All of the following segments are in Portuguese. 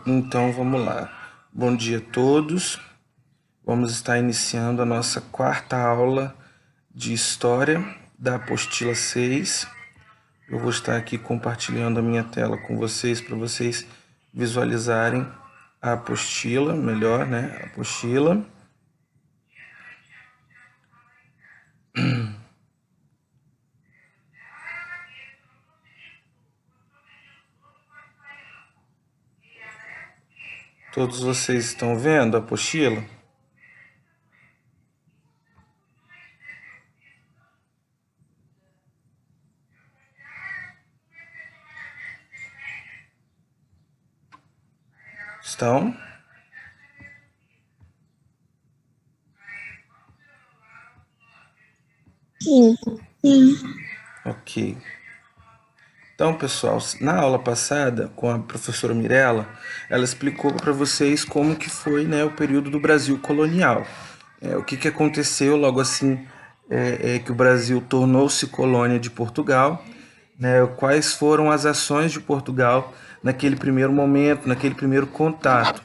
Então vamos lá. Bom dia a todos. Vamos estar iniciando a nossa quarta aula de História da apostila 6. Eu vou estar aqui compartilhando a minha tela com vocês para vocês visualizarem a apostila, melhor, né? A apostila. Todos vocês estão vendo a apostila? Estão? Sim, sim. Ok. Então, pessoal, na aula passada, com a professora Mirella, ela explicou para vocês como que foi, né, o período do Brasil colonial. O que aconteceu logo assim que o Brasil tornou-se colônia de Portugal, né, quais foram as ações de Portugal naquele primeiro momento, naquele primeiro contato.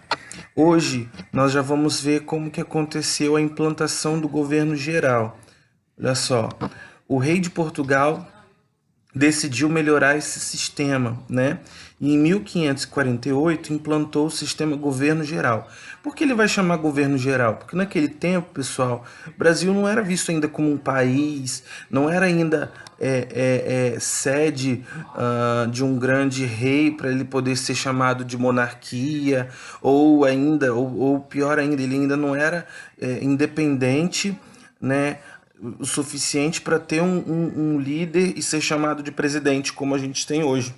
Hoje, nós já vamos ver como que aconteceu a implantação do governo geral. Olha só, o rei de Portugal decidiu melhorar esse sistema, né? E em 1548 implantou o sistema governo geral. Por que ele vai chamar governo geral? Porque naquele tempo, pessoal, o Brasil não era visto ainda como um país, não era ainda sede de um grande rei para ele poder ser chamado de monarquia, ou pior ainda, ele ainda não era independente, né? O suficiente para ter um líder e ser chamado de presidente, como a gente tem hoje.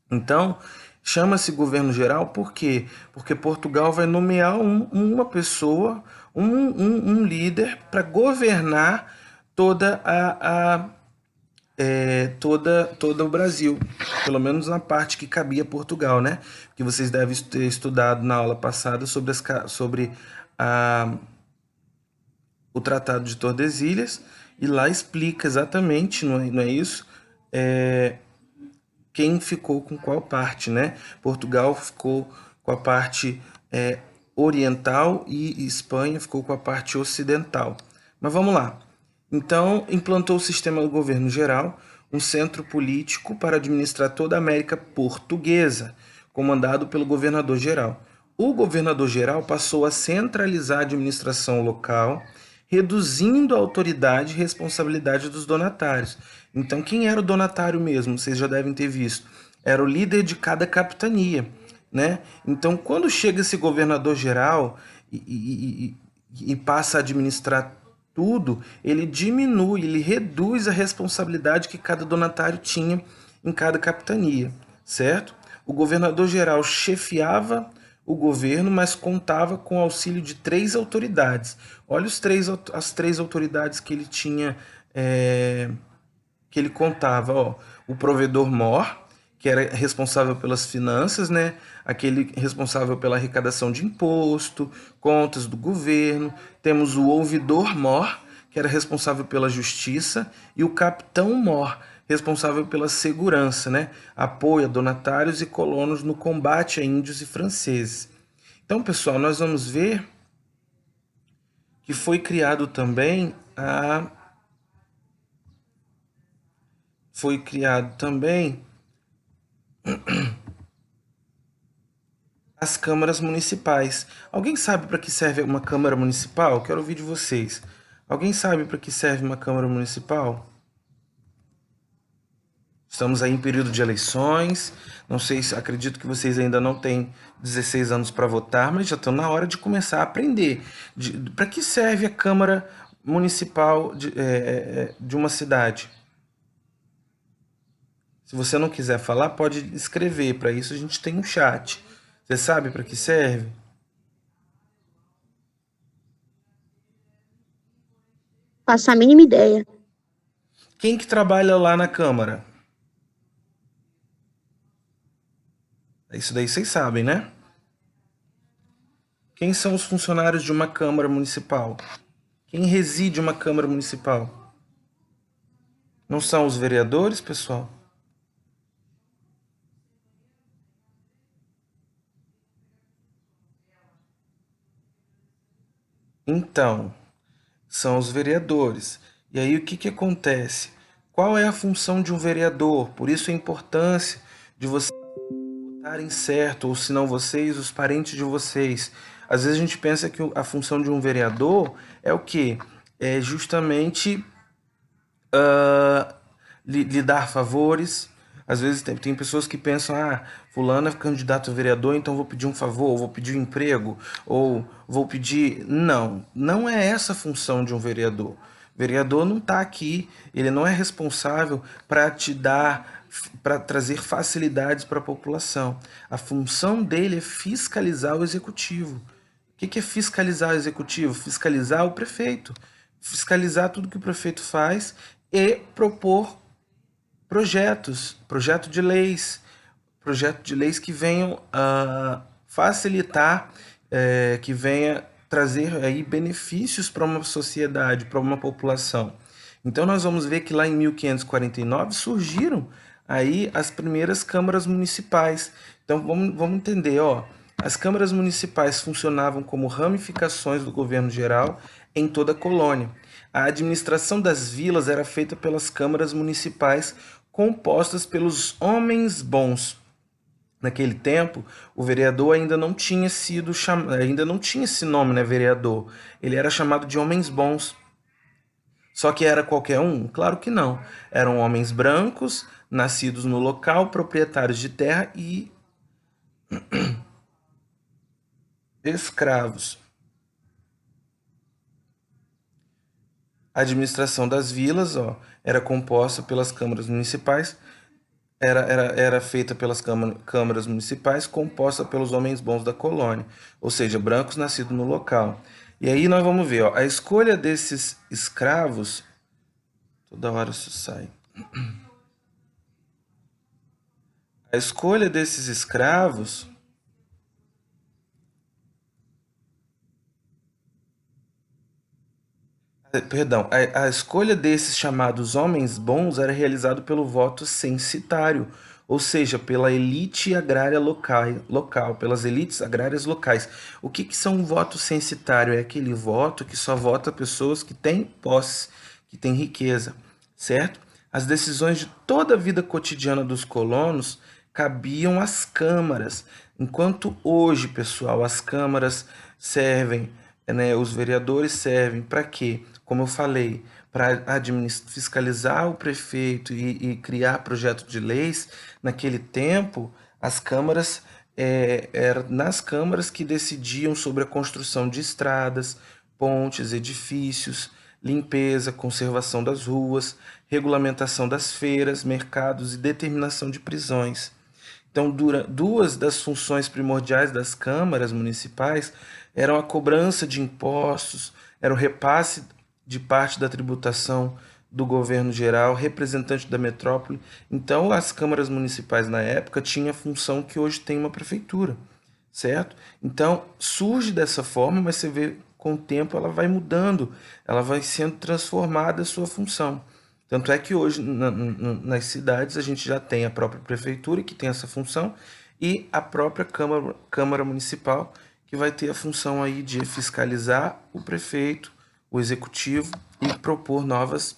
Então, chama-se governo geral por quê? Porque Portugal vai nomear uma pessoa, um líder, para governar toda todo o Brasil, pelo menos na parte que cabia Portugal, né? Que vocês devem ter estudado na aula passada sobre o Tratado de Tordesilhas, e lá explica exatamente, não é isso? Quem ficou com qual parte, né? Portugal ficou com a parte oriental e Espanha ficou com a parte ocidental. Mas vamos lá. Então, implantou o sistema do governo geral, um centro político para administrar toda a América Portuguesa, comandado pelo governador-geral. O governador-geral passou a centralizar a administração local, reduzindo a autoridade e responsabilidade dos donatários. Então, quem era o donatário mesmo? Vocês já devem ter visto. Era o líder de cada capitania, né? Então, quando chega esse governador-geral e passa a administrar tudo, ele diminui, ele reduz a responsabilidade que cada donatário tinha em cada capitania, certo? O governador-geral chefiava o governo, mas contava com o auxílio de 3 autoridades. Olha as 3 autoridades que ele tinha, que ele contava, ó, o provedor-mor, que era responsável pelas finanças, né? Aquele responsável pela arrecadação de imposto, contas do governo. Temos o ouvidor-mor, que era responsável pela justiça, e o capitão-mor, responsável pela segurança, né? Apoio a donatários e colonos no combate a índios e franceses. Então, pessoal, nós vamos ver que foi criado também as câmaras municipais. Alguém sabe para que serve uma câmara municipal? Quero ouvir de vocês. Alguém sabe para que serve uma câmara municipal? Estamos aí em período de eleições. Não sei se acredito que vocês ainda não têm 16 anos para votar, mas já estão na hora de começar a aprender. Para que serve a Câmara Municipal de uma cidade? Se você não quiser falar, pode escrever. Para isso a gente tem um chat. Você sabe para que serve? Faço a mínima ideia. Quem que trabalha lá na Câmara? Isso daí vocês sabem, né? Quem são os funcionários de uma Câmara Municipal? Quem reside em uma Câmara Municipal? Não são os vereadores, pessoal? Então, são os vereadores. E aí o que que acontece? Qual é a função de um vereador? Por isso a importância de vocês votarem certo, ou se não vocês, os parentes de vocês. Às vezes a gente pensa que a função de um vereador é o quê? É justamente lhe dar favores. Às vezes tem pessoas que pensam, fulano é candidato a vereador, então vou pedir um favor, ou vou pedir um emprego, ou vou pedir... Não, não é essa a função de um vereador. O vereador não está aqui, ele não é responsável para te dar, para trazer facilidades para a população. A função dele é fiscalizar o executivo. O que é fiscalizar o executivo? Fiscalizar o prefeito. Fiscalizar tudo que o prefeito faz e propor projeto de leis que venham a facilitar, que venha trazer aí benefícios para uma sociedade, para uma população. Então nós vamos ver que lá em 1549 surgiram aí as primeiras câmaras municipais. Então vamos entender, ó, as câmaras municipais funcionavam como ramificações do governo geral em toda a colônia. A administração das vilas era feita pelas câmaras municipais compostas pelos homens bons. Naquele tempo, o vereador ainda não tinha sido ainda não tinha esse nome, né, vereador. Ele era chamado de homens bons. Só que era qualquer um? Claro que não. Eram homens brancos, nascidos no local, proprietários de terra e escravos. A administração das vilas, ó, era composta pelas câmaras municipais, era feita pelas câmaras municipais, composta pelos homens bons da colônia, ou seja, brancos nascidos no local. E aí nós vamos ver, ó, a escolha desses escravos, toda hora isso sai. A escolha desses escravos, perdão, a escolha desses chamados homens bons era realizado pelo voto censitário, ou seja, pela elite agrária local, pelas elites agrárias locais. O que que são um voto censitário? É aquele voto que só vota pessoas que têm posse, que têm riqueza, certo? As decisões de toda a vida cotidiana dos colonos cabiam às câmaras, enquanto hoje, pessoal, as câmaras servem, né, os vereadores servem para quê? Como eu falei, para fiscalizar o prefeito e criar projeto de leis. Naquele tempo, as câmaras eram nas câmaras que decidiam sobre a construção de estradas, pontes, edifícios, limpeza, conservação das ruas, regulamentação das feiras, mercados e determinação de prisões. Então, duas das funções primordiais das câmaras municipais eram a cobrança de impostos, era o repasse de parte da tributação do governo geral, representante da metrópole. Então, as câmaras municipais na época tinham a função que hoje tem uma prefeitura, certo? Então, surge dessa forma, mas você vê com o tempo ela vai mudando, ela vai sendo transformada a sua função. Tanto é que hoje nas cidades a gente já tem a própria prefeitura que tem essa função e a própria Câmara Municipal que vai ter a função aí de fiscalizar o prefeito, o executivo e propor novas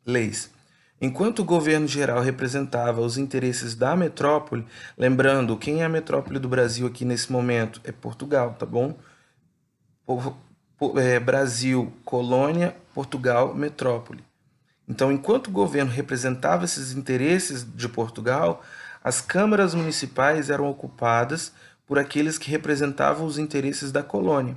leis. Enquanto o governo geral representava os interesses da metrópole, lembrando, quem é a metrópole do Brasil aqui nesse momento? É Portugal, tá bom? Brasil, colônia, Portugal, metrópole. Então, enquanto o governo representava esses interesses de Portugal, as câmaras municipais eram ocupadas por aqueles que representavam os interesses da colônia.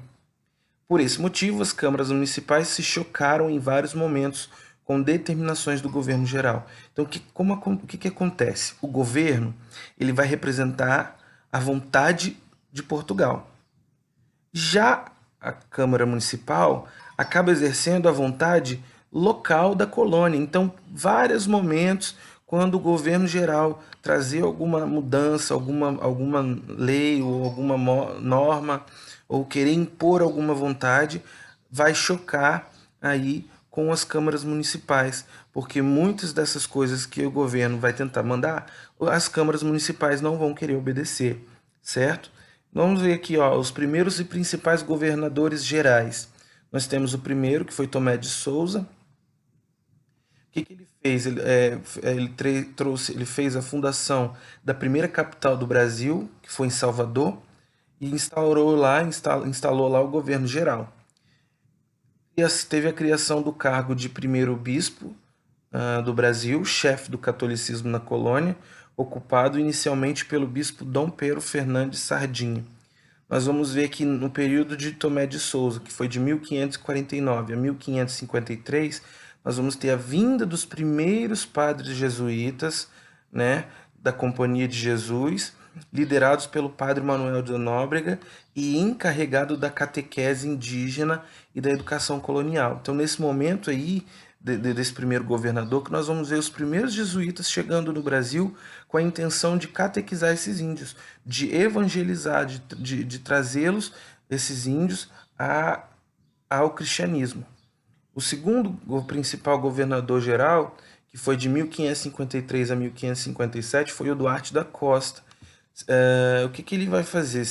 Por esse motivo, as câmaras municipais se chocaram em vários momentos com determinações do governo geral. Então, o que acontece? O governo ele vai representar a vontade de Portugal. Já a Câmara Municipal acaba exercendo a vontade local da colônia. Então, vários momentos, quando o governo geral trazia alguma mudança, alguma lei ou alguma norma, ou querer impor alguma vontade, vai chocar aí com as câmaras municipais, porque muitas dessas coisas que o governo vai tentar mandar, as câmaras municipais não vão querer obedecer, certo? Vamos ver aqui, ó, os primeiros e principais governadores gerais. Nós temos o primeiro, que foi Tomé de Souza. O que ele fez? Ele fez a fundação da primeira capital do Brasil, que foi em Salvador, e instalou lá o governo geral. E teve a criação do cargo de primeiro bispo do Brasil, chefe do catolicismo na colônia, ocupado inicialmente pelo bispo Dom Pedro Fernandes Sardinha. Nós vamos ver que no período de Tomé de Souza, que foi de 1549 a 1553, nós vamos ter a vinda dos primeiros padres jesuítas, né, da Companhia de Jesus, liderados pelo padre Manuel de Nóbrega e encarregado da catequese indígena e da educação colonial. Então, nesse momento aí, desse primeiro governador, que nós vamos ver os primeiros jesuítas chegando no Brasil com a intenção de catequizar esses índios, de evangelizar, de trazê-los, esses índios, ao cristianismo. O segundo, o principal governador geral, que foi de 1553 a 1557, foi o Duarte da Costa. O que ele vai fazer?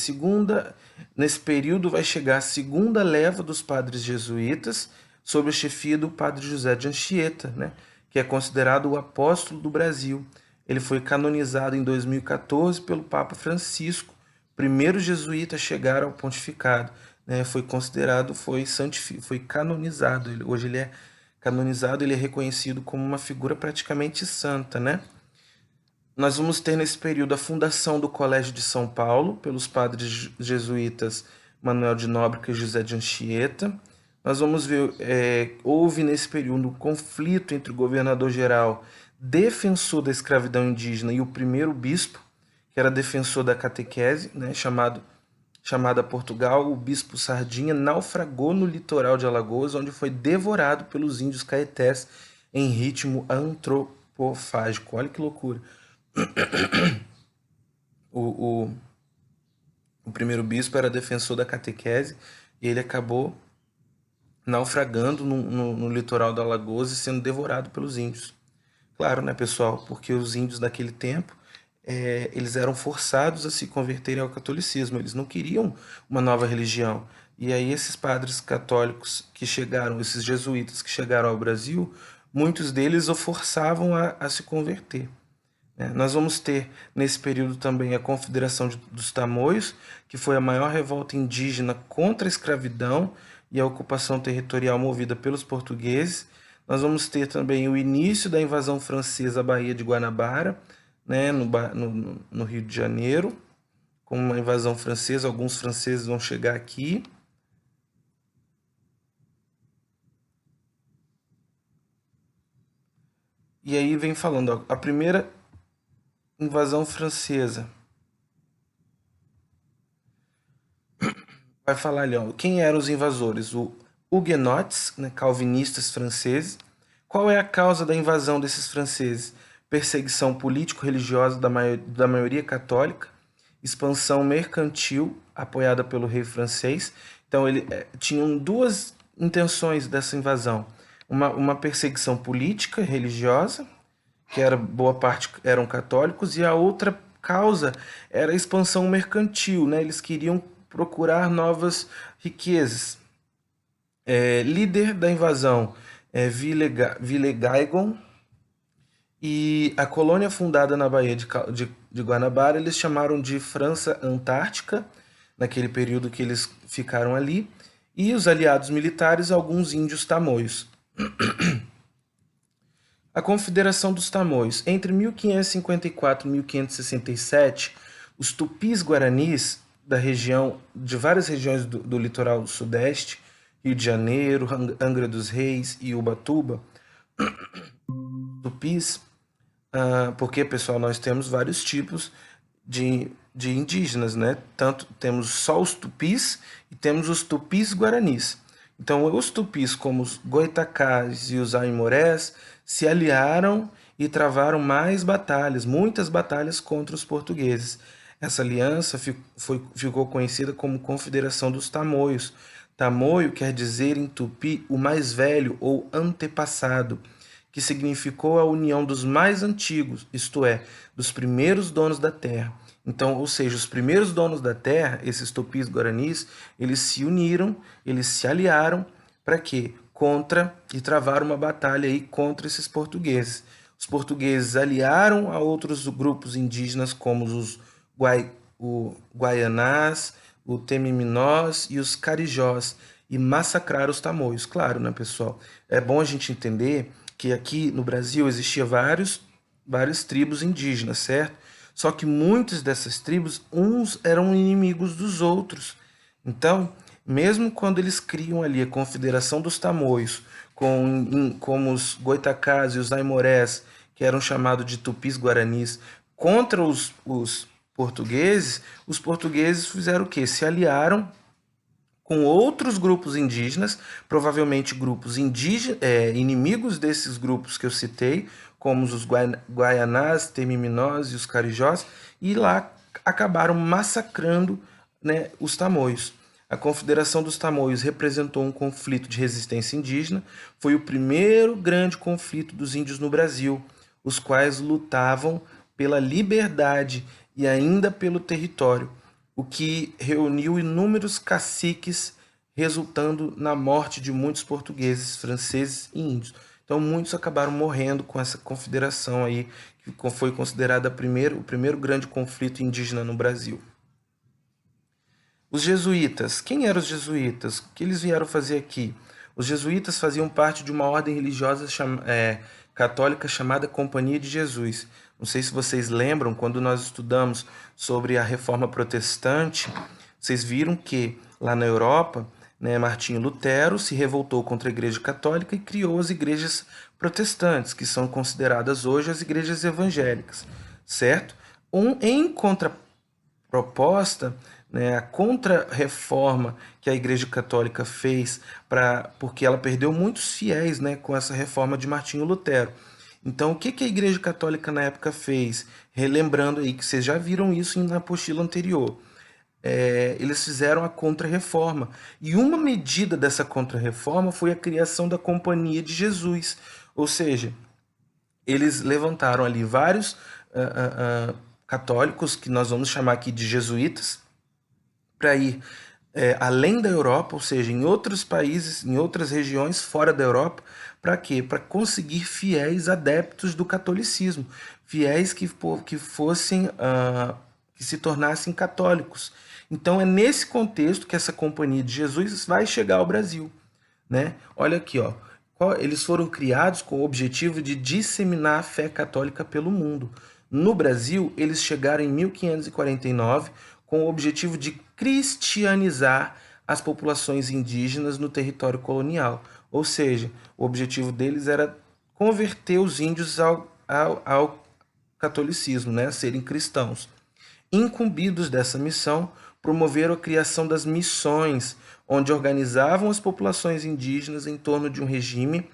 Nesse período vai chegar a segunda leva dos padres jesuítas, sob a chefia do padre José de Anchieta, né, que é considerado o apóstolo do Brasil. Ele foi canonizado em 2014 pelo Papa Francisco, primeiro jesuíta a chegar ao pontificado. Né, foi canonizado. Hoje ele é canonizado, ele é reconhecido como uma figura praticamente santa, né? Nós vamos ter nesse período a fundação do Colégio de São Paulo pelos padres jesuítas Manuel de Nóbrega e José de Anchieta. Nós vamos ver, houve nesse período um conflito entre o governador-geral, defensor da escravidão indígena, e o primeiro bispo, que era defensor da catequese, né, chamado a Portugal. O bispo Sardinha naufragou no litoral de Alagoas, onde foi devorado pelos índios caetés em ritmo antropofágico. Olha que loucura. O primeiro bispo era defensor da catequese e ele acabou naufragando no litoral da Alagoas e sendo devorado pelos índios. Claro, né, pessoal? Porque os índios daquele tempo, eles eram forçados a se converterem ao catolicismo. Eles não queriam uma nova religião. E aí esses padres católicos que chegaram, esses jesuítas que chegaram ao Brasil, muitos deles o forçavam a se converter. Nós vamos ter nesse período também a Confederação dos Tamoios, que foi a maior revolta indígena contra a escravidão e a ocupação territorial movida pelos portugueses. Nós vamos ter também o início da invasão francesa à Baía de Guanabara, né, no Rio de Janeiro, com uma invasão francesa. Alguns franceses vão chegar aqui. E aí vem falando, a primeira invasão francesa. Vai falar ali, quem eram os invasores? Os huguenotes, né, calvinistas franceses. Qual é a causa da invasão desses franceses? Perseguição político-religiosa da maioria católica, expansão mercantil apoiada pelo rei francês. Então, tinham duas intenções dessa invasão. Uma perseguição política religiosa, que boa parte eram católicos, e a outra causa era a expansão mercantil, né? Eles queriam procurar novas riquezas. Líder da invasão é Villegaigon, e a colônia fundada na Baía de Guanabara eles chamaram de França Antártica, naquele período que eles ficaram ali, e os aliados militares, alguns índios tamoios. A Confederação dos Tamoios. Entre 1554 e 1567, os tupis-guaranis de várias regiões do litoral sudeste, Rio de Janeiro, Angra dos Reis e Ubatuba, tupis, porque, pessoal, nós temos vários tipos de indígenas, né? Tanto temos só os tupis e temos os tupis-guaranis. Então, os tupis, como os goitacás e os aimorés, se aliaram e travaram muitas batalhas contra os portugueses. Essa aliança ficou conhecida como Confederação dos Tamoios. Tamoio quer dizer em tupi o mais velho ou antepassado, que significou a união dos mais antigos, isto é, dos primeiros donos da terra. Então, ou seja, os primeiros donos da terra, esses tupis guaranis, eles se uniram, eles se aliaram Para quê? E travar uma batalha aí contra esses portugueses. Os portugueses aliaram a outros grupos indígenas como o Guaianás, o Temiminós e os Carijós e massacraram os tamoios. Claro, né, pessoal? É bom a gente entender que aqui no Brasil existia várias tribos indígenas, certo? Só que muitas dessas tribos, uns eram inimigos dos outros. Então, mesmo quando eles criam ali a Confederação dos Tamoios, como os Goitacás e os Aimorés, que eram chamados de Tupis-Guaranis, contra os portugueses, os portugueses fizeram o quê? Se aliaram com outros grupos indígenas, provavelmente grupos inimigos desses grupos que eu citei, como os Guaianás, Temiminós e os Carijós, e lá acabaram massacrando, né, os tamoios. A Confederação dos Tamoios representou um conflito de resistência indígena, foi o primeiro grande conflito dos índios no Brasil, os quais lutavam pela liberdade e ainda pelo território, o que reuniu inúmeros caciques, resultando na morte de muitos portugueses, franceses e índios. Então muitos acabaram morrendo com essa confederação aí, que foi considerada o primeiro grande conflito indígena no Brasil. Os jesuítas. Quem eram os jesuítas? O que eles vieram fazer aqui? Os jesuítas faziam parte de uma ordem religiosa católica chamada Companhia de Jesus. Não sei se vocês lembram, quando nós estudamos sobre a Reforma Protestante, vocês viram que lá na Europa, né, Martinho Lutero se revoltou contra a Igreja Católica e criou as igrejas protestantes, que são consideradas hoje as igrejas evangélicas, certo? Em contraproposta, né, a contra-reforma que a Igreja Católica fez, porque ela perdeu muitos fiéis, né, com essa reforma de Martinho Lutero. Então, o que a Igreja Católica na época fez? Relembrando aí que vocês já viram isso na apostila anterior. Eles fizeram a contra-reforma. E uma medida dessa contra-reforma foi a criação da Companhia de Jesus. Ou seja, eles levantaram ali vários católicos, que nós vamos chamar aqui de jesuítas, para ir além da Europa, ou seja, em outros países, em outras regiões fora da Europa, para quê? Para conseguir fiéis adeptos do catolicismo, fiéis que fossem, que se tornassem católicos. Então é nesse contexto que essa Companhia de Jesus vai chegar ao Brasil, né? Olha aqui, ó. Eles foram criados com o objetivo de disseminar a fé católica pelo mundo. No Brasil, eles chegaram em 1549 com o objetivo de cristianizar as populações indígenas no território colonial. Ou seja, o objetivo deles era converter os índios ao catolicismo, né? A serem cristãos. Incumbidos dessa missão, promoveram a criação das missões, onde organizavam as populações indígenas em torno de um regime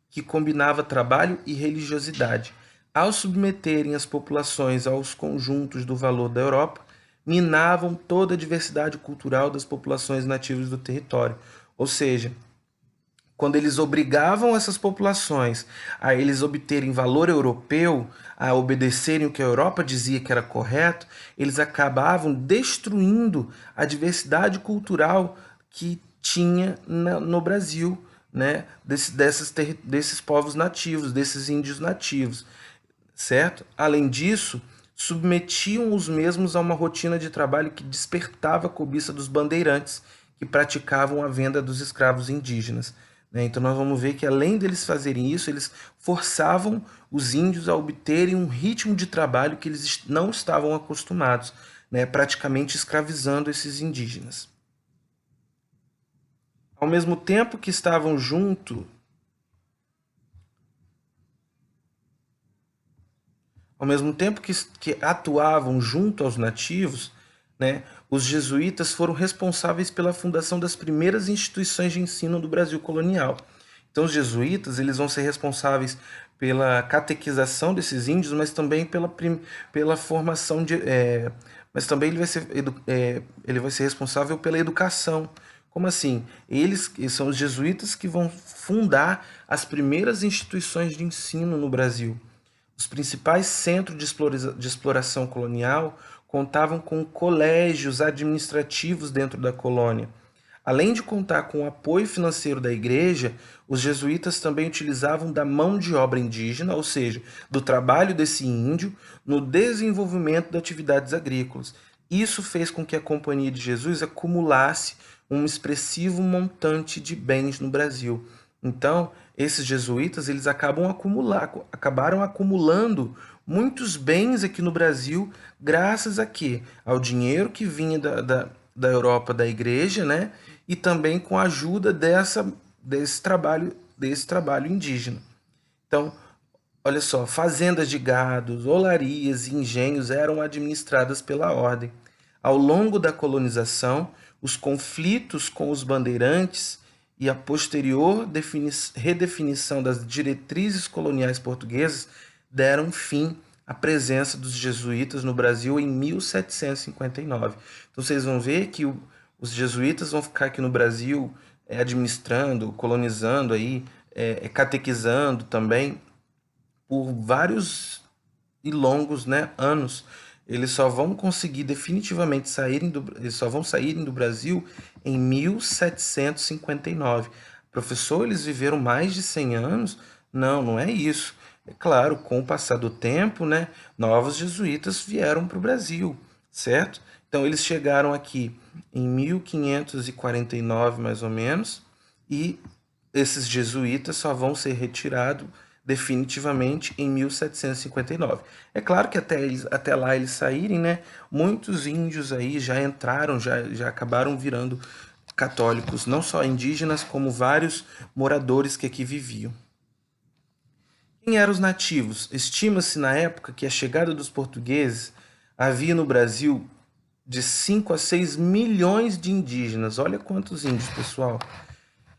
que combinava trabalho e religiosidade. Ao submeterem as populações aos conjuntos do valor da Europa, minavam toda a diversidade cultural das populações nativas do território. Ou seja, quando eles obrigavam essas populações a eles obterem valor europeu, a obedecerem o que a Europa dizia que era correto, eles acabavam destruindo a diversidade cultural que tinha no Brasil, né? Desses povos nativos, desses índios nativos, certo? Além disso, submetiam os mesmos a uma rotina de trabalho que despertava a cobiça dos bandeirantes, que praticavam a venda dos escravos indígenas. Então nós vamos ver que além deles fazerem isso, eles forçavam os índios a obterem um ritmo de trabalho que eles não estavam acostumados, né? Praticamente escravizando esses indígenas. Ao mesmo tempo que estavam ao mesmo tempo que atuavam junto aos nativos, né, os jesuítas foram responsáveis pela fundação das primeiras instituições de ensino do Brasil colonial. Então, os jesuítas eles vão ser responsáveis pela catequização desses índios, mas também pela formação mas também ele vai ser responsável pela educação. Como assim? Eles são os jesuítas que vão fundar as primeiras instituições de ensino no Brasil. Os principais centros de exploração colonial contavam com colégios administrativos dentro da colônia. Além de contar com o apoio financeiro da igreja, os jesuítas também utilizavam da mão de obra indígena, ou seja, do trabalho desse índio, no desenvolvimento de atividades agrícolas. Isso fez com que a Companhia de Jesus acumulasse um expressivo montante de bens no Brasil. Então, esses jesuítas eles acabaram acumulando muitos bens aqui no Brasil, graças a quê? Ao dinheiro que vinha da Europa, da igreja, né? E também com a ajuda desse trabalho indígena. Então, olha só, fazendas de gados, olarias e engenhos eram administradas pela ordem. Ao longo da colonização, os conflitos com os bandeirantes e a posterior redefinição das diretrizes coloniais portuguesas deram fim à presença dos jesuítas no Brasil em 1759. Então vocês vão ver que os jesuítas vão ficar aqui no Brasil administrando, colonizando aí, catequizando também por vários e longos, né, anos. Eles só vão conseguir definitivamente eles só vão saírem do Brasil em 1759. Professor, eles viveram mais de 100 anos? Não, não é isso. É claro, com o passar do tempo, né, novos jesuítas vieram para o Brasil, certo? Então eles chegaram aqui em 1549, mais ou menos, e esses jesuítas só vão ser retirados definitivamente em 1759. É claro que até lá eles saírem, né, muitos índios aí já entraram, já acabaram virando católicos, não só indígenas, como vários moradores que aqui viviam. Quem eram os nativos? Estima-se na época que a chegada dos portugueses havia no Brasil de 5 a 6 milhões de indígenas. Olha quantos índios, pessoal.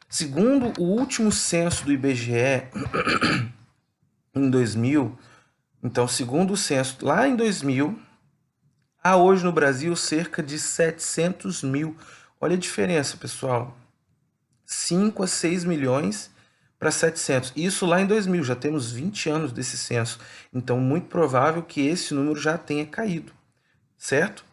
Segundo o último censo do IBGE, em 2000, então, segundo o censo, lá em 2000, há hoje no Brasil cerca de 700 mil. Olha a diferença, pessoal. 5 a 6 milhões para 700. Isso lá em 2000, já temos 20 anos desse censo. Então, muito provável que esse número já tenha caído, certo?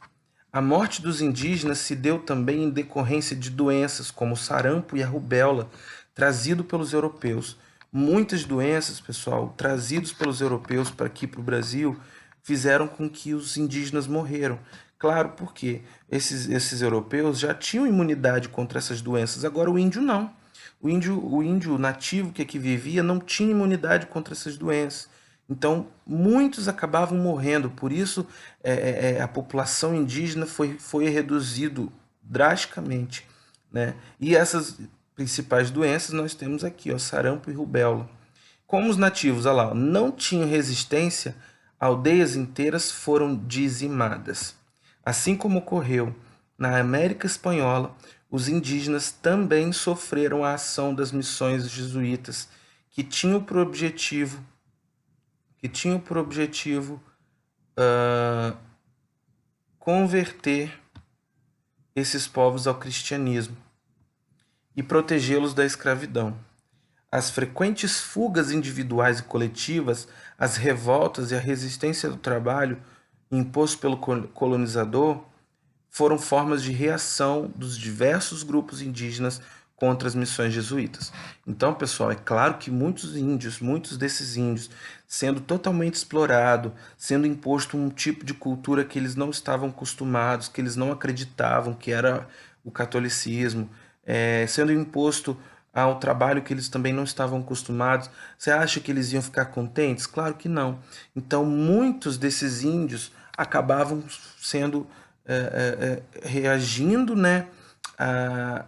A morte dos indígenas se deu também em decorrência de doenças como o sarampo e a rubéola, trazido pelos europeus. Muitas doenças, pessoal, trazidos pelos europeus para aqui para o Brasil, fizeram com que os indígenas morreram. Claro, porque esses europeus já tinham imunidade contra essas doenças, agora o índio não. O índio nativo que aqui vivia não tinha imunidade contra essas doenças. Então, muitos acabavam morrendo, por isso a população indígena foi reduzido drasticamente, né? E essas principais doenças nós temos aqui, ó, sarampo e rubéola. Como os nativos, olha lá, não tinham resistência, aldeias inteiras foram dizimadas. Assim como ocorreu na América Espanhola, os indígenas também sofreram a ação das missões jesuítas, que tinham por objetivo converter esses povos ao cristianismo e protegê-los da escravidão. As frequentes fugas individuais e coletivas, as revoltas e a resistência do trabalho imposto pelo colonizador foram formas de reação dos diversos grupos indígenas contra as missões jesuítas. Então, pessoal, é claro que muitos desses índios, sendo totalmente explorados, sendo imposto um tipo de cultura que eles não estavam acostumados, que eles não acreditavam que era o catolicismo, sendo imposto ao trabalho que eles também não estavam acostumados, você acha que eles iam ficar contentes? Claro que não. Então, muitos desses índios acabavam sendo reagindo, né, a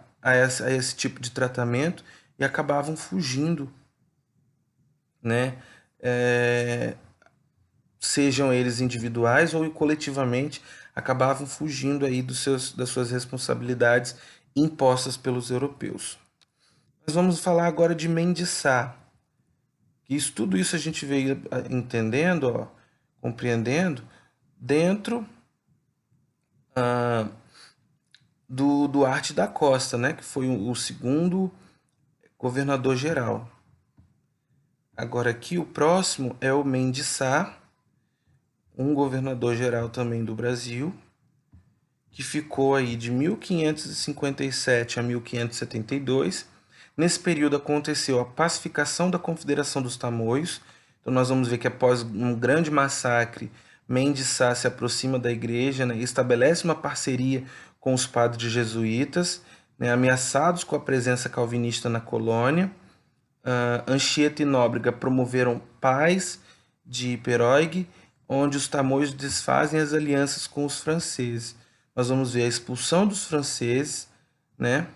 esse tipo de tratamento e acabavam fugindo, né, sejam eles individuais ou coletivamente, acabavam fugindo aí das suas responsabilidades impostas pelos europeus. Nós vamos falar agora de Mendissá. Tudo isso a gente veio entendendo, ó, compreendendo, dentro do Duarte da Costa, né, que foi o segundo governador geral. Agora aqui o próximo é o Mendes Sá, um governador geral também do Brasil, que ficou aí de 1557 a 1572. Nesse período aconteceu a pacificação da Confederação dos Tamoios. Então nós vamos ver que após um grande massacre, Mendes Sá se aproxima da igreja, né, e estabelece uma parceria com os padres jesuítas, né, ameaçados com a presença calvinista na colônia. Anchieta e Nóbrega promoveram paz de Peroig, onde os tamoios desfazem as alianças com os franceses. Nós vamos ver a expulsão dos franceses, né?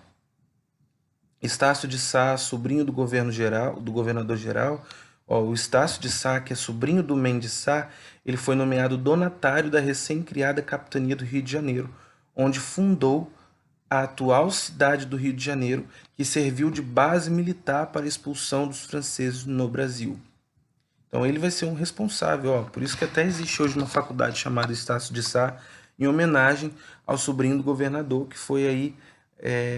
Estácio de Sá, sobrinho do governador-geral, o Estácio de Sá, que é sobrinho do Mendes Sá, ele foi nomeado donatário da recém-criada capitania do Rio de Janeiro, onde fundou a atual cidade do Rio de Janeiro, que serviu de base militar para a expulsão dos franceses no Brasil. Então ele vai ser um responsável, por isso que até existe hoje uma faculdade chamada Estácio de Sá, em homenagem ao sobrinho do governador, que foi aí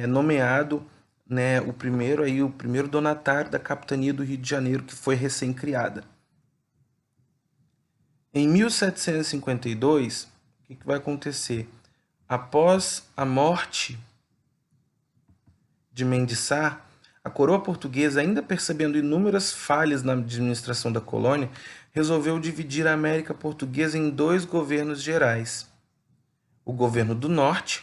nomeado, né, o primeiro donatário da capitania do Rio de Janeiro, que foi recém-criada. Em 1752, o que vai acontecer? Após a morte de Mendes Sá, a coroa portuguesa, ainda percebendo inúmeras falhas na administração da colônia, resolveu dividir a América Portuguesa em dois governos gerais. O governo do Norte,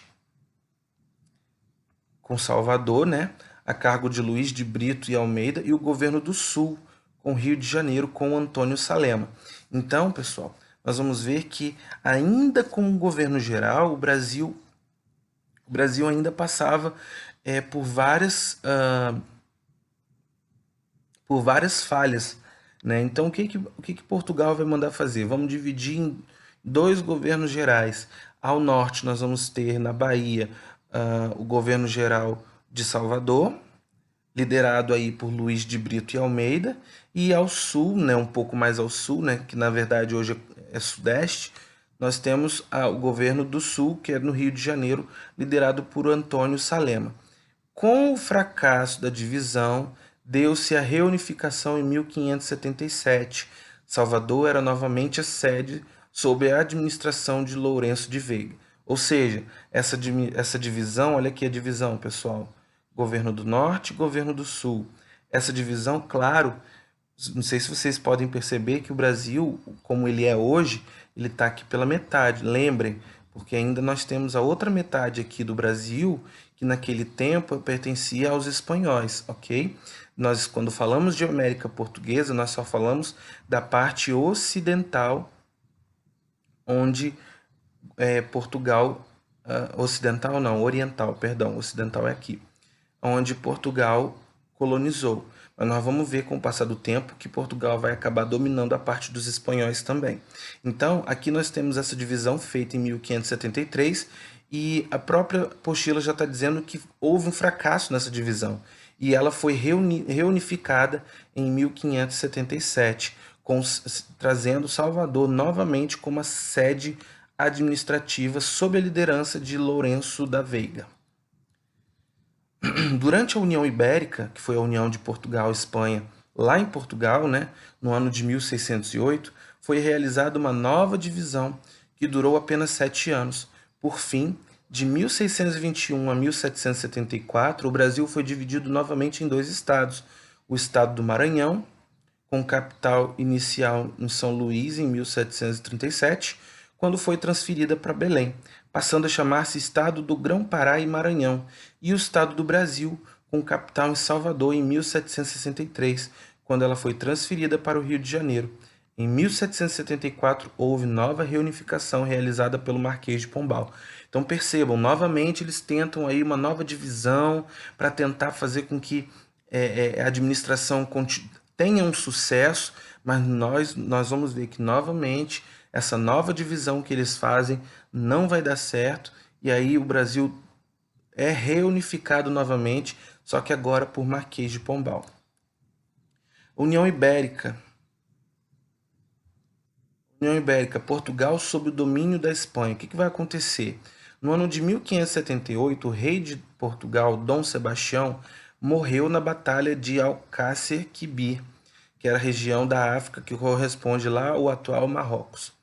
com Salvador, né, a cargo de Luís de Brito e Almeida, e o governo do Sul, com Rio de Janeiro, com Antônio Salema. Então, pessoal, nós vamos ver que, ainda com o governo geral, o Brasil ainda passava por várias falhas, né? Então, o que Portugal vai mandar fazer? Vamos dividir em dois governos gerais. Ao norte, nós vamos ter, na Bahia, o governo geral de Salvador, liderado aí por Luís de Brito e Almeida, e ao sul, né, um pouco mais ao sul, né, que na verdade hoje é sudeste, nós temos o governo do sul, que é no Rio de Janeiro, liderado por Antônio Salema. Com o fracasso da divisão, deu-se a reunificação em 1577. Salvador era novamente a sede sob a administração de Lourenço de Veiga. Ou seja, essa divisão, olha aqui a divisão, pessoal. Governo do Norte e Governo do Sul. Essa divisão, claro, não sei se vocês podem perceber que o Brasil, como ele é hoje, ele está aqui pela metade. Lembrem, porque ainda nós temos a outra metade aqui do Brasil, que naquele tempo pertencia aos espanhóis, ok? Nós, quando falamos de América Portuguesa, nós só falamos da parte ocidental, onde Portugal, ocidental não, oriental, perdão, ocidental é aqui, onde Portugal colonizou. Mas nós vamos ver com o passar do tempo que Portugal vai acabar dominando a parte dos espanhóis também. Então, aqui nós temos essa divisão feita em 1573 e a própria apostila já está dizendo que houve um fracasso nessa divisão. E ela foi reunificada em 1577, trazendo Salvador novamente como a sede administrativa sob a liderança de Lourenço da Veiga. Durante a União Ibérica, que foi a união de Portugal e Espanha, lá em Portugal, né, no ano de 1608, foi realizada uma nova divisão que durou apenas 7 anos. Por fim, de 1621 a 1774, o Brasil foi dividido novamente em 2 estados. O estado do Maranhão, com capital inicial em São Luís, em 1737, quando foi transferida para Belém, passando a chamar-se Estado do Grão-Pará e Maranhão, e o Estado do Brasil, com capital em Salvador, em 1763, quando ela foi transferida para o Rio de Janeiro. Em 1774, houve nova reunificação realizada pelo Marquês de Pombal. Então percebam, novamente eles tentam aí uma nova divisão para tentar fazer com que a administração tenha um sucesso, mas nós vamos ver que novamente essa nova divisão que eles fazem não vai dar certo, e aí o Brasil é reunificado novamente, só que agora por Marquês de Pombal. União Ibérica, Portugal sob o domínio da Espanha. O que vai acontecer? No ano de 1578, o rei de Portugal, Dom Sebastião, morreu na Batalha de Alcácer Quibir, que era a região da África que corresponde lá ao atual Marrocos,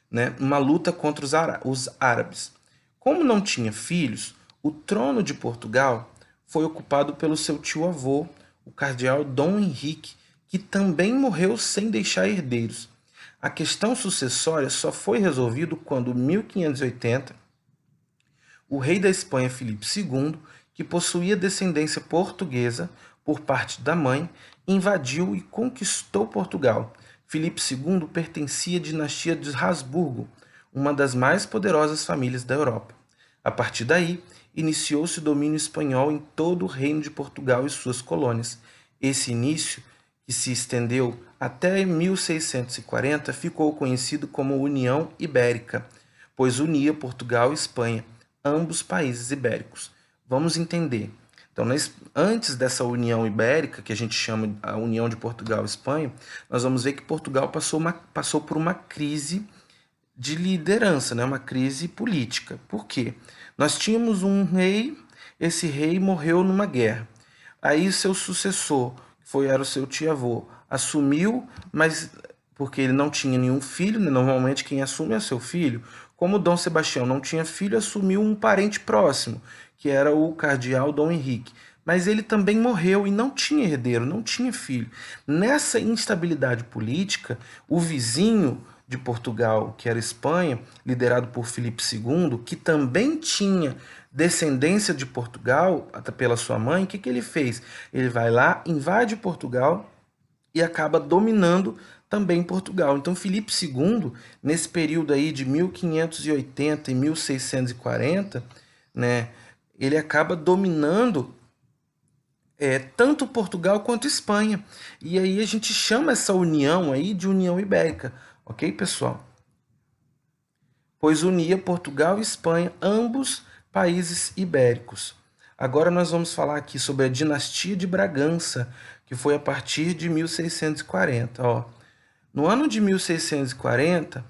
né? Uma luta contra os árabes. Como não tinha filhos, o trono de Portugal foi ocupado pelo seu tio-avô, o cardeal Dom Henrique, que também morreu sem deixar herdeiros. A questão sucessória só foi resolvida quando, em 1580, o rei da Espanha Filipe II, que possuía descendência portuguesa por parte da mãe, invadiu e conquistou Portugal. Filipe II pertencia à dinastia de Habsburgo, uma das mais poderosas famílias da Europa. A partir daí, iniciou-se o domínio espanhol em todo o reino de Portugal e suas colônias. Esse início, que se estendeu até 1640, ficou conhecido como União Ibérica, pois unia Portugal e Espanha, ambos países ibéricos. Vamos entender. Então, antes dessa União Ibérica, que a gente chama a União de Portugal e Espanha, nós vamos ver que Portugal passou por uma crise de liderança, né? Uma crise política. Por quê? Nós tínhamos um rei, esse rei morreu numa guerra. Aí seu sucessor, era o seu tio-avô, assumiu, mas porque ele não tinha nenhum filho, né? Normalmente quem assume é seu filho. Como Dom Sebastião não tinha filho, assumiu um parente próximo, que era o cardeal Dom Henrique. Mas ele também morreu e não tinha herdeiro, não tinha filho. Nessa instabilidade política, o vizinho de Portugal, que era Espanha, liderado por Filipe II, que também tinha descendência de Portugal, até pela sua mãe, o que ele fez? Ele vai lá, invade Portugal e acaba dominando também Portugal. Então, Filipe II, nesse período aí de 1580 e 1640, né, ele acaba dominando tanto Portugal quanto Espanha. E aí a gente chama essa união aí de União Ibérica, ok, pessoal? Pois unia Portugal e Espanha, ambos países ibéricos. Agora nós vamos falar aqui sobre a dinastia de Bragança, que foi a partir de 1640. Ó. No ano de 1640,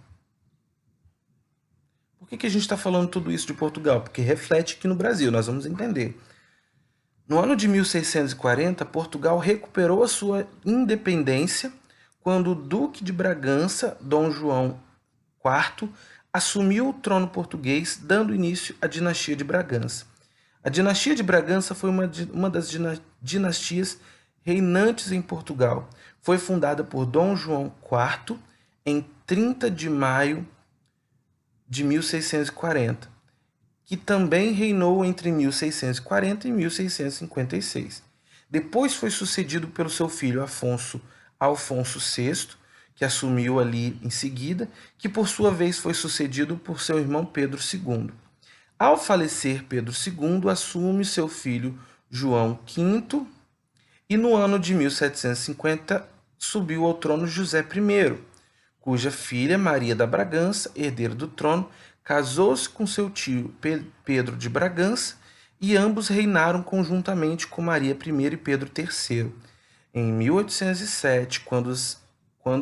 por que a gente está falando tudo isso de Portugal? Porque reflete aqui no Brasil, nós vamos entender. No ano de 1640, Portugal recuperou a sua independência quando o Duque de Bragança, Dom João IV, assumiu o trono português, dando início à dinastia de Bragança. A dinastia de Bragança foi uma das dinastias reinantes em Portugal. Foi fundada por Dom João IV em 30 de maio de 1640, que também reinou entre 1640 e 1656. Depois foi sucedido pelo seu filho Alfonso VI, que assumiu ali em seguida, que por sua vez foi sucedido por seu irmão Pedro II. Ao falecer Pedro II, assume seu filho João V, e no ano de 1750 subiu ao trono José I, cuja filha Maria da Bragança, herdeira do trono, casou-se com seu tio Pedro de Bragança e ambos reinaram conjuntamente com Maria I e Pedro III. Em 1807, quando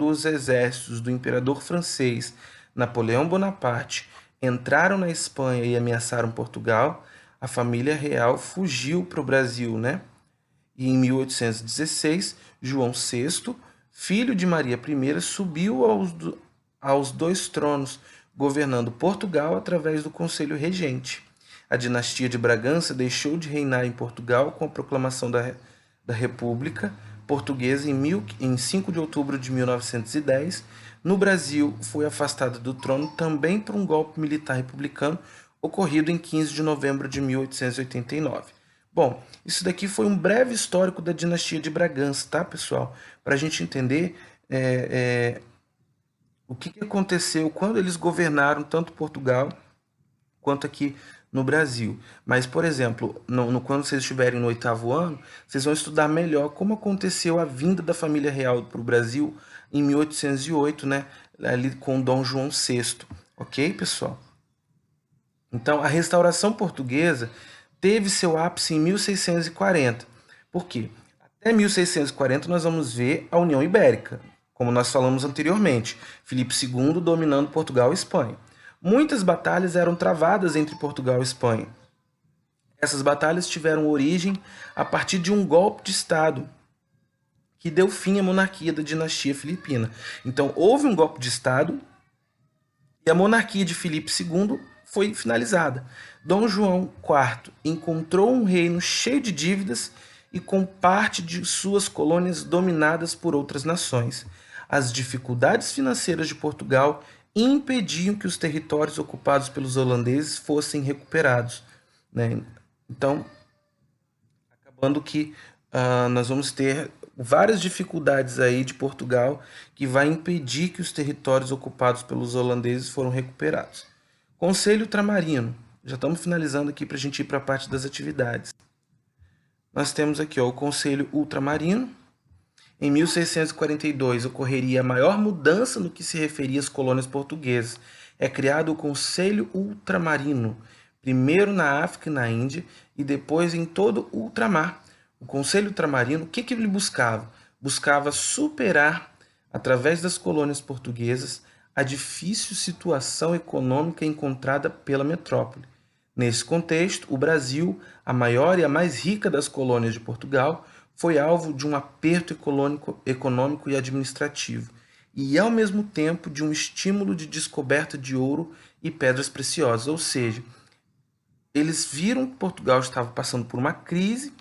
os exércitos do imperador francês Napoleão Bonaparte entraram na Espanha e ameaçaram Portugal, a família real fugiu para o Brasil, né? E em 1816, João VI, filho de Maria I, subiu aos dois tronos, governando Portugal através do Conselho Regente. A dinastia de Bragança deixou de reinar em Portugal com a proclamação da República Portuguesa em 5 de outubro de 1910. No Brasil, foi afastada do trono também por um golpe militar republicano ocorrido em 15 de novembro de 1889. Bom, isso daqui foi um breve histórico da dinastia de Bragança, tá, pessoal? Para a gente entender o que aconteceu quando eles governaram tanto Portugal quanto aqui no Brasil. Mas, por exemplo, quando vocês estiverem no 8º ano, vocês vão estudar melhor como aconteceu a vinda da família real para o Brasil em 1808, né, ali com Dom João VI. Ok, pessoal? Então, a restauração portuguesa teve seu ápice em 1640. Por quê? Até 1640 nós vamos ver a União Ibérica, como nós falamos anteriormente, Filipe II dominando Portugal e Espanha. Muitas batalhas eram travadas entre Portugal e Espanha. Essas batalhas tiveram origem a partir de um golpe de Estado que deu fim à monarquia da dinastia filipina. Então, houve um golpe de Estado e a monarquia de Filipe II foi finalizada. Dom João IV encontrou um reino cheio de dívidas e com parte de suas colônias dominadas por outras nações. As dificuldades financeiras de Portugal impediam que os territórios ocupados pelos holandeses fossem recuperados, né? Então, acabando que nós vamos ter várias dificuldades aí de Portugal que vai impedir que os territórios ocupados pelos holandeses foram recuperados. Conselho Ultramarino. Já estamos finalizando aqui para a gente ir para a parte das atividades. Nós temos aqui o Conselho Ultramarino. Em 1642 ocorreria a maior mudança no que se referia às colônias portuguesas. É criado o Conselho Ultramarino, primeiro na África e na Índia e depois em todo o ultramar. O Conselho Ultramarino, o que ele buscava? Buscava superar, através das colônias portuguesas, a difícil situação econômica encontrada pela metrópole. Nesse contexto, o Brasil, a maior e a mais rica das colônias de Portugal, foi alvo de um aperto econômico e administrativo, e ao mesmo tempo de um estímulo de descoberta de ouro e pedras preciosas, ou seja, eles viram que Portugal estava passando por uma crise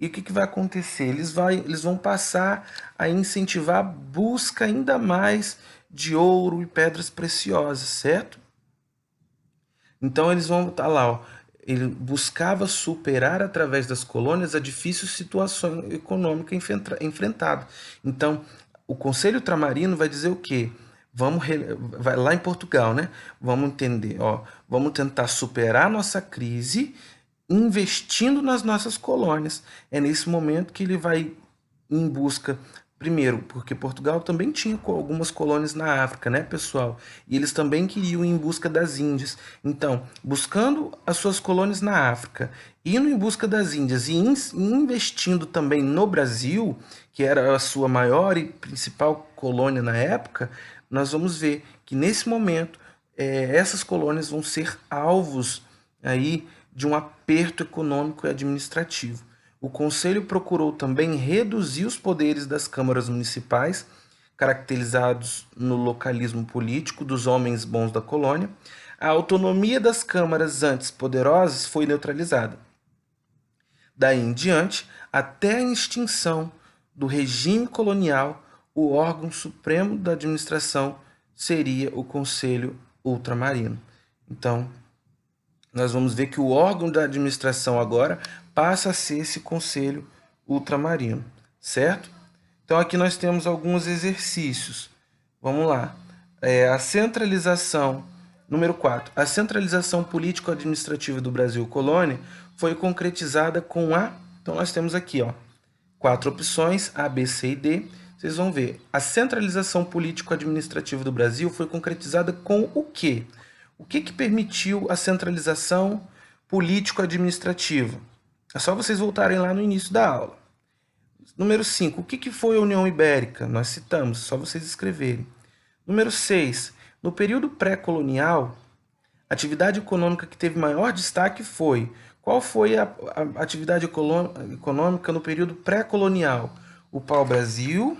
e o que vai acontecer? Eles vão passar a incentivar a busca ainda mais de ouro e pedras preciosas, certo? Então eles vão estar lá, ó, ele buscava superar através das colônias a difícil situação econômica enfrentada. Então, o Conselho Ultramarino vai dizer o quê? Vai lá em Portugal, né? Vamos entender, ó, vamos tentar superar a nossa crise investindo nas nossas colônias. É nesse momento que ele vai em busca. Primeiro, porque Portugal também tinha algumas colônias na África, né, pessoal? E eles também queriam ir em busca das Índias. Então, buscando as suas colônias na África, indo em busca das Índias e investindo também no Brasil, que era a sua maior e principal colônia na época, nós vamos ver que nesse momento essas colônias vão ser alvos aí de um aperto econômico e administrativo. O Conselho procurou também reduzir os poderes das câmaras municipais, caracterizados no localismo político dos homens bons da colônia. A autonomia das câmaras antes poderosas foi neutralizada. Daí em diante, até a extinção do regime colonial, o órgão supremo da administração seria o Conselho Ultramarino. Então, nós vamos ver que o órgão da administração agora passa a ser esse Conselho Ultramarino, certo? Então aqui nós temos alguns exercícios. Vamos lá. A centralização, número 4. A centralização político-administrativa do Brasil colônia foi concretizada com a... Então nós temos aqui, ó, 4 opções, A, B, C e D. Vocês vão ver. A centralização político-administrativa do Brasil foi concretizada com o quê? O que permitiu a centralização político-administrativa? É só vocês voltarem lá no início da aula. Número 5. O que foi a União Ibérica? Nós citamos, só vocês escreverem. Número 6. No período pré-colonial, a atividade econômica que teve maior destaque foi... Qual foi a atividade econômica no período pré-colonial? O pau-brasil,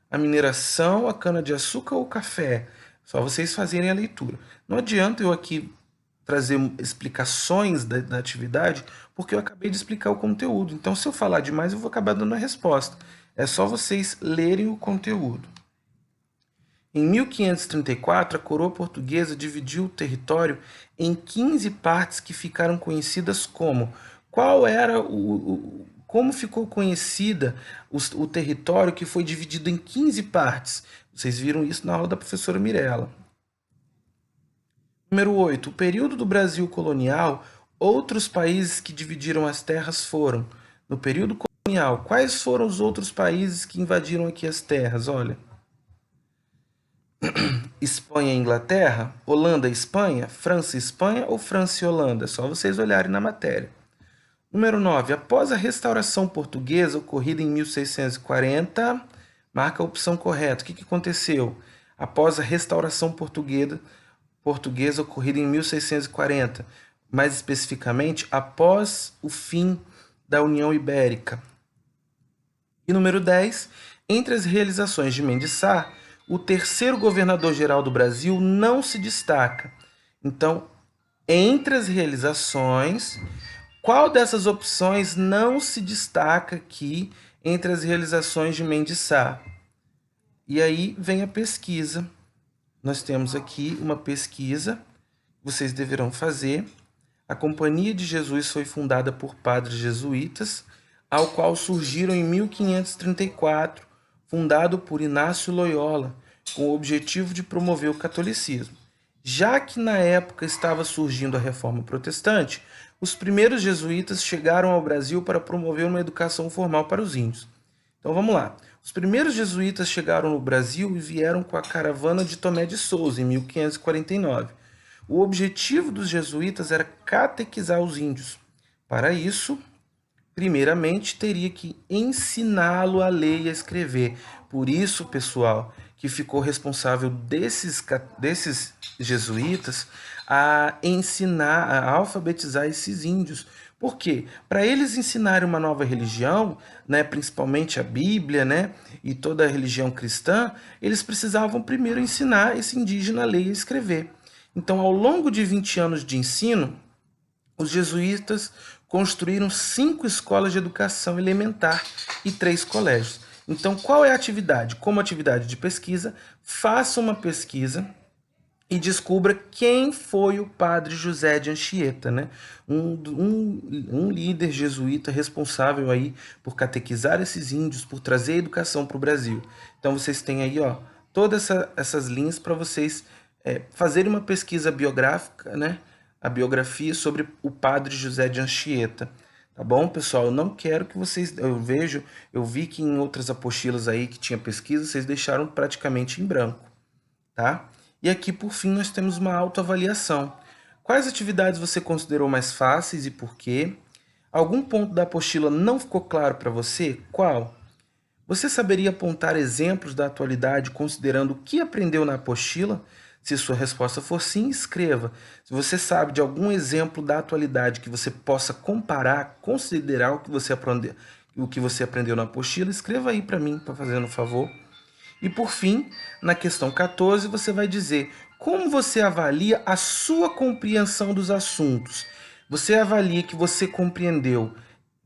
a mineração, a cana-de-açúcar ou o café? Só vocês fazerem a leitura. Não adianta eu aqui trazer explicações da atividade, porque eu acabei de explicar o conteúdo. Então, se eu falar demais, eu vou acabar dando a resposta. É só vocês lerem o conteúdo. Em 1534, a coroa portuguesa dividiu o território em 15 partes que ficaram conhecidas como... Qual era como ficou conhecida o território que foi dividido em 15 partes? Vocês viram isso na aula da professora Mirella. Número 8. O período do Brasil colonial, outros países que dividiram as terras foram... No período colonial, quais foram os outros países que invadiram aqui as terras? Olha... Espanha e Inglaterra, Holanda e Espanha, França e Espanha ou França e Holanda? É só vocês olharem na matéria. Número 9. Após a restauração portuguesa ocorrida em 1640, marca a opção correta. O que aconteceu? Após a restauração portuguesa ocorrida em 1640, mais especificamente, após o fim da União Ibérica. E número 10. Entre as realizações de Mendes Sá, o terceiro governador-geral do Brasil não se destaca. Então, Entre as realizações, qual dessas opções não se destaca aqui entre as realizações de Mendes Sá? E aí vem a pesquisa. Nós temos aqui uma pesquisa que vocês deverão fazer. A Companhia de Jesus foi fundada por padres jesuítas, ao qual surgiram em 1534, fundado por Inácio Loyola, com o objetivo de promover o catolicismo. Já que na época estava surgindo a Reforma Protestante, os primeiros jesuítas chegaram ao Brasil para promover uma educação formal para os índios. Então vamos lá. Os primeiros jesuítas chegaram no Brasil e vieram com a caravana de Tomé de Souza, em 1549. O objetivo dos jesuítas era catequizar os índios. Para isso, primeiramente, teria que ensiná-lo a ler e a escrever. Por isso, pessoal, que ficou responsável desses jesuítas a ensinar, a alfabetizar esses índios. Por quê? Para eles ensinarem uma nova religião, né, principalmente a Bíblia, né, e toda a religião cristã, eles precisavam primeiro ensinar esse indígena a ler e a escrever. Então, ao longo de 20 anos de ensino, os jesuítas construíram 5 escolas de educação elementar e 3 colégios. Então, qual é a atividade? Como atividade de pesquisa, faça uma pesquisa e descubra quem foi o padre José de Anchieta, né? Um líder jesuíta responsável aí por catequizar esses índios, por trazer a educação para o Brasil. Então vocês têm aí, ó, todas essas linhas para vocês fazerem uma pesquisa biográfica, né? A biografia sobre o padre José de Anchieta. Tá bom, pessoal? Eu não quero que vocês. Eu vi que em outras apostilas aí que tinha pesquisa, vocês deixaram praticamente em branco, tá? E aqui, por fim, nós temos uma autoavaliação. Quais atividades você considerou mais fáceis e por quê? Algum ponto da apostila não ficou claro para você? Qual? Você saberia apontar exemplos da atualidade considerando o que aprendeu na apostila? Se sua resposta for sim, escreva. Se você sabe de algum exemplo da atualidade que você possa comparar, considerar o que você aprendeu na apostila, escreva aí para mim, para fazer um favor. E por fim, na questão 14, você vai dizer como você avalia a sua compreensão dos assuntos. Você avalia que você compreendeu,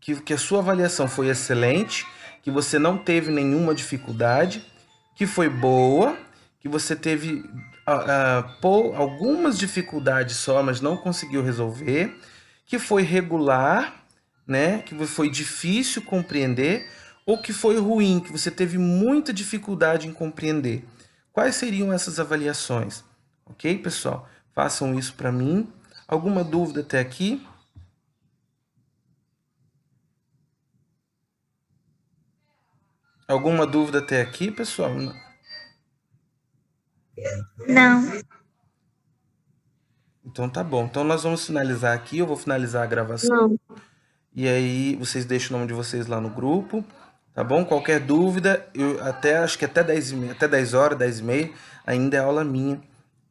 que a sua avaliação foi excelente, que você não teve nenhuma dificuldade, que foi boa, que você teve algumas dificuldades só, mas não conseguiu resolver, que foi regular, né? Que foi difícil compreender, ou que foi ruim, que você teve muita dificuldade em compreender. Quais seriam essas avaliações? Ok, pessoal? Façam isso para mim. Alguma dúvida até aqui? Alguma dúvida até aqui, pessoal? Não. Então tá bom. Então nós vamos finalizar aqui. Eu vou finalizar a gravação. Não. E aí vocês deixam o nome de vocês lá no grupo. Tá bom? Qualquer dúvida, eu até acho que até 10, até 10 horas, 10 e meia, ainda é aula minha,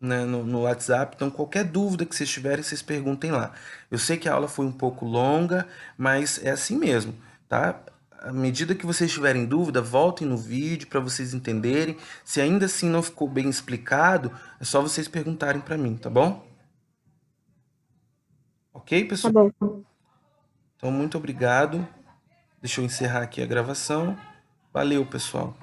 né, no WhatsApp. Então, qualquer dúvida que vocês tiverem, vocês perguntem lá. Eu sei que a aula foi um pouco longa, mas é assim mesmo, tá? À medida que vocês tiverem dúvida, voltem no vídeo para vocês entenderem. Se ainda assim não ficou bem explicado, é só vocês perguntarem para mim, tá bom? Ok, Tá pessoal? bom. Então, muito obrigado. Deixa eu encerrar aqui a gravação. Valeu, pessoal.